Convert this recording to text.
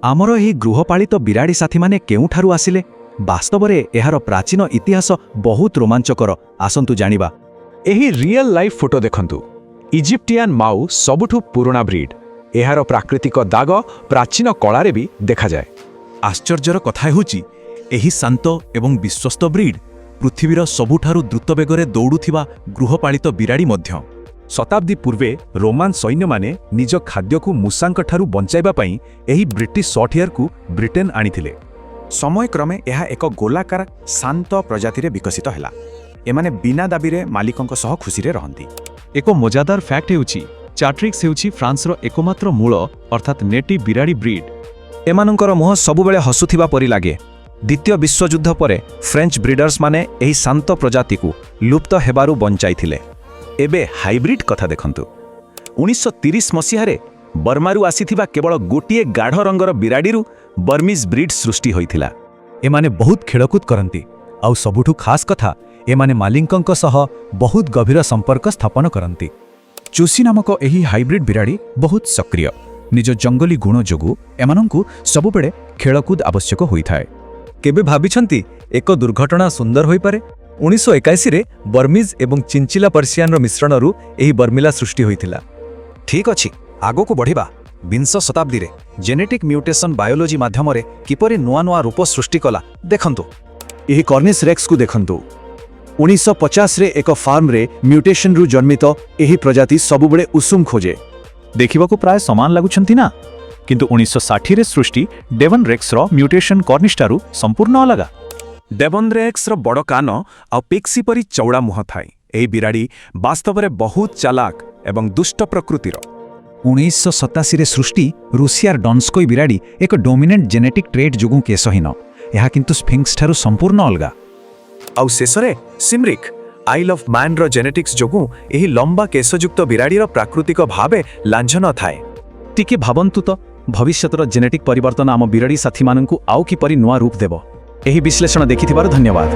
ଆମର ଏହି ଗୃହପାଳିତ ବିରାଡ଼ି ସାଥୀମାନେ କେଉଁଠାରୁ ଆସିଲେ? ବାସ୍ତବରେ ଏହାର ପ୍ରାଚୀନ ଇତିହାସ ବହୁତ ରୋମାଞ୍ଚକର। ଆସନ୍ତୁ ଜାଣିବା। ଏହି ରିଏଲ୍ ଲାଇଫ୍ ଫଟୋ ଦେଖନ୍ତୁ। ଇଜିପ୍ଟିଆନ୍ ମାଉ ସବୁଠୁ ପୁରୁଣା ବ୍ରିଡ୍। ଏହାର ପ୍ରାକୃତିକ ଦାଗ ପ୍ରାଚୀନ କଳାରେ ବି ଦେଖାଯାଏ। ଆଶ୍ଚର୍ଯ୍ୟର କଥା ହେଉଛି ଏହି ଶାନ୍ତ ଏବଂ ବିଶ୍ୱସ୍ତ ବ୍ରିଡ୍ ପୃଥିବୀର ସବୁଠାରୁ ଦ୍ରୁତ ବେଗରେ ଦୌଡ଼ୁଥିବା ଗୃହପାଳିତ ବିରାଡ଼ି ମଧ୍ୟ। ଶତାବ୍ଦୀ ପୂର୍ବେ ରୋମାନ ସୈନ୍ୟମାନେ ନିଜ ଖାଦ୍ୟକୁ ମୂଷାଙ୍କଠାରୁ ବଞ୍ଚାଇବା ପାଇଁ ଏହି ବ୍ରିଟିଶ ସର୍ଟହେୟାରକୁ ବ୍ରିଟେନ୍ ଆଣିଥିଲେ। ସମୟକ୍ରମେ ଏହା ଏକ ଗୋଲାକାର ଶାନ୍ତ ପ୍ରଜାତିରେ ବିକଶିତ ହେଲା। ଏମାନେ ବିନା ଦାବିରେ ମାଲିକଙ୍କ ସହ ଖୁସିରେ ରହନ୍ତି। ଏକ ମଜାଦାର ଫ୍ୟାକ୍ଟ ହେଉଛି ଚାଟ୍ରିକ୍ସ ହେଉଛି ଫ୍ରାନ୍ସର ଏକମାତ୍ର ମୂଳ ଅର୍ଥାତ୍ ନେଟିଭ୍ ବିରାଡ଼ି ବ୍ରିଡ୍। ଏମାନଙ୍କର ମୁହଁ ସବୁବେଳେ ହସୁଥିବା ପରି ଲାଗେ। ଦ୍ୱିତୀୟ ବିଶ୍ୱଯୁଦ୍ଧ ପରେ ଫ୍ରେଞ୍ଚ ବ୍ରିଡର୍ସମାନେ ଏହି ଶାନ୍ତ ପ୍ରଜାତିକୁ ଲୁପ୍ତ ହେବାରୁ ବଞ୍ଚାଇଥିଲେ। ଏବେ ହାଇବ୍ରିଡ୍ କଥା ଦେଖନ୍ତୁ। 1930 ମସିହାରେ ବର୍ମାରୁ ଆସିଥିବା କେବଳ ଗୋଟିଏ ଗାଢ଼ ରଙ୍ଗର ବିରାଡ଼ିରୁ ବର୍ମିଜ୍ ବ୍ରିଡ୍ ସୃଷ୍ଟି ହୋଇଥିଲା। ଏମାନେ ବହୁତ ଖେଳକୁଦ କରନ୍ତି, ଆଉ ସବୁଠୁ ଖାସ୍ କଥା ଏମାନେ ମାଲିକଙ୍କ ସହ ବହୁତ ଗଭୀର ସମ୍ପର୍କ ସ୍ଥାପନ କରନ୍ତି। ଚୁସି ନାମକ ଏହି ହାଇବ୍ରିଡ୍ ବିରାଡ଼ି ବହୁତ ସକ୍ରିୟ। ନିଜ ଜଙ୍ଗଲୀ ଗୁଣ ଯୋଗୁଁ ଏମାନଙ୍କୁ ସବୁବେଳେ ଖେଳକୁଦ ଆବଶ୍ୟକ ହୋଇଥାଏ। କେବେ ଭାବିଛନ୍ତି ଏକ ଦୁର୍ଘଟଣା ସୁନ୍ଦର ହୋଇପାରେ? 1981ରେ ବର୍ମିଜ୍ ଏବଂ ଚିଞ୍ଚିଲା ପର୍ସିଆନର ମିଶ୍ରଣରୁ ଏହି ବର୍ମିଲା ସୃଷ୍ଟି ହୋଇଥିଲା। ଠିକ୍ ଅଛି, ଆଗକୁ ବଢ଼ିବା। ବିଂଶ ଶତାବ୍ଦୀରେ ଜେନେଟିକ୍ ମ୍ୟୁଟେସନ୍ ବାୟୋଲୋଜି ମାଧ୍ୟମରେ କିପରି ନୂଆ ନୂଆ ରୂପ ସୃଷ୍ଟି କଲା ଦେଖନ୍ତୁ। ଏହି କର୍ନିସ୍ ରେକ୍ସକୁ ଦେଖନ୍ତୁ। 1950ରେ ଏକ ଫାର୍ମରେ ମ୍ୟୁଟେସନରୁ ଜନ୍ମିତ ଏହି ପ୍ରଜାତି ସବୁବେଳେ ଉଷୁମ ଖୋଜେ। ଦେଖିବାକୁ ପ୍ରାୟ ସମାନ ଲାଗୁଛନ୍ତି ନା? କିନ୍ତୁ 1960ରେ ସୃଷ୍ଟି ଡେଭନ୍ ରେକ୍ସର ମ୍ୟୁଟେସନ୍ କର୍ନିସ୍ଠାରୁ ସମ୍ପୂର୍ଣ୍ଣ ଅଲଗା। ଡେଭନ୍ ରେକ୍ସର ବଡ଼ କାନ ଆଉ ପିକ୍ସି ପରି ଚଉଡ଼ା ମୁହଁ ଥାଏ। ଏହି ବିରାଡ଼ି ବାସ୍ତବରେ ବହୁତ ଚାଲାକ ଏବଂ ଦୁଷ୍ଟ ପ୍ରକୃତିର। 1987ରେ ସୃଷ୍ଟି ରୁଷିଆର ଡନ୍ସ୍କୋଇ ବିରାଡ଼ି ଏକ ଡୋମିନେଣ୍ଟ ଜେନେଟିକ୍ ଟ୍ରେଟ୍ ଯୋଗୁଁ କେଶହୀନ। ଏହା କିନ୍ତୁ ସ୍ଫିଙ୍କ୍ସଠାରୁ ସମ୍ପୂର୍ଣ୍ଣ ଅଲଗା। ଆଉ ଶେଷରେ ସିମ୍ରିକ୍ ଆଇଲ୍ ଅଫ୍ ମ୍ୟାନ୍ର ଜେନେଟିକ୍ସ ଯୋଗୁଁ ଏହି ଲମ୍ବା କେଶଯୁକ୍ତ ବିରାଡ଼ିର ପ୍ରାକୃତିକ ଭାବେ ଲାଞ୍ଛନ ଥାଏ। ଟିକେ ଭାବନ୍ତୁ ତ, ଭବିଷ୍ୟତର ଜେନେଟିକ୍ ପରିବର୍ତ୍ତନ ଆମ ବିରାଡ଼ି ସାଥୀମାନଙ୍କୁ ଆଉ କିପରି ନୂଆ ରୂପ ଦେବ। ଏହି ବିଶ୍ଳେଷଣ ଦେଖିଥିବାରୁ ଧନ୍ୟବାଦ।